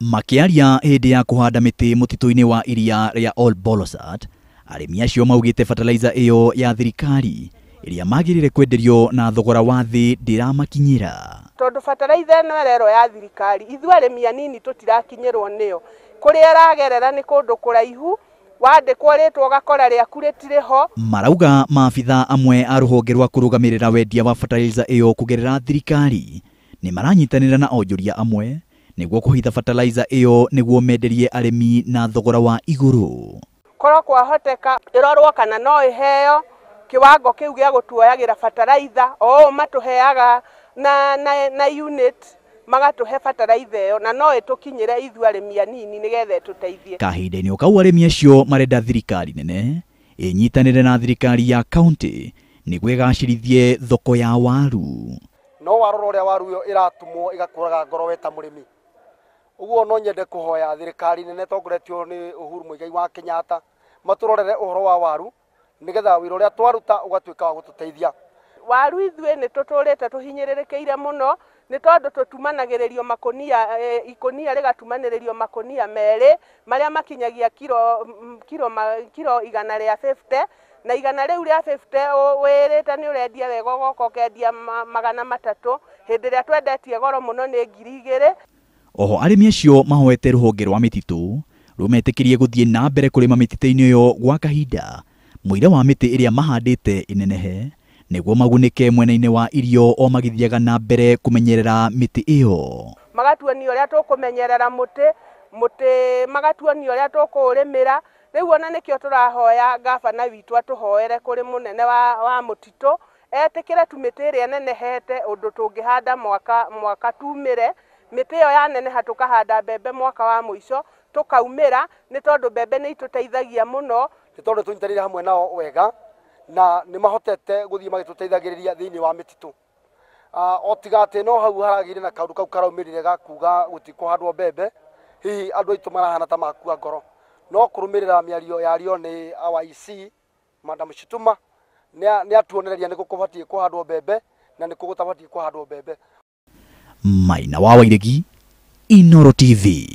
Makiaria hindi ya kuhanda miti mutito-ini wa iria ria All Bolosat, arimi acio maugite fertilizer iyo ya thirikari iria magirire kwenderio na thogora wa thi ndiramakinyira. Tondu fertilizer no rero ya thirikari ithu arimi anini tutirakinyirwo niyo kuri aragerera ni kundu kuraihu wandikwo ritwo gakora riaku ritiriho. Marauga maabitha amwe a ruhonge rwa kurugamirira wendia wa fertilizer iyo kugerera thirikari ni maranyitanira na onjoria amwe niguo kuhitha fertilizer iyo niguo menderie arimi na thogora wa iguru. Korwo kwahoteka irorwo kana no iheo kiwango kiu gia gutuoyagira fertilizer o matuheaga na unit magatuhe fertilizer iyo na no itukinyire ithu arimi anini nigethe tuteithie. Kahinda-ini kau arimi acio marenda thirikari nene inyitanire na thirikari ya kaunti niguo igacirithie thoko ya waru. No warora uria waru yo iratumwo igakuraga ngoro weta murimi. Uguo no nyende kuhoya thirikari nene tongoretio ni Uhuru Muigai wa Kenyatta maturorere uhoro wa waru nigetha wira uria twaruta ugatuika wa gututeithia. Waru ithue ni tuturite tuhinyirirekeire muno ni tondu tutumanagiririo makonia ikonia rigatumaniririo makonia meri maria makinyagia kilo igana ria 50 na igana riu ria 50 wirite ni urendia wega goko kendia magana matatu hindi ria twendetie goro muno ni 2,000. Oho arimi acio mahoete ruhonge rwa mititu rumetikirie guthie na mbere kurima mitite-ini iyo gwa kahinda muira wa miti iria mahandite inenehe niguo magunike mwena-ini wa irio o magithiaga na mbere kumenyerera miti iyo. Magatuonia uria tukumenyerera muti magatuonia uria tukurimira. Riu ona nikio turahoya gavana witu atuhoere kuri munene wa mutito etikire tumiti iria nenehete undu tungihanda mwaka tumire miti iyo yaneneha tukahanda mbembe mwaka wa muico tukaumira ni tondu mbembe ni ituteithagia muno ni tondu tunyitanire hamwe nao wega na ni mahotete guthie magituteithagiriria thiini wa mititu. Otigate no hau haragire na kaundu kau karaumirire gakuga gutikuhandwo mbembe hihi andu aitu marahana ta makua ngoro no kurumirira miario yario ni AIC Madam Shituma ni atuonereria ni gukubatie kuhandwo mbembe na ni kugutabatie kuhandwo mbembe. Maina wa Wairegi, Inooro TV.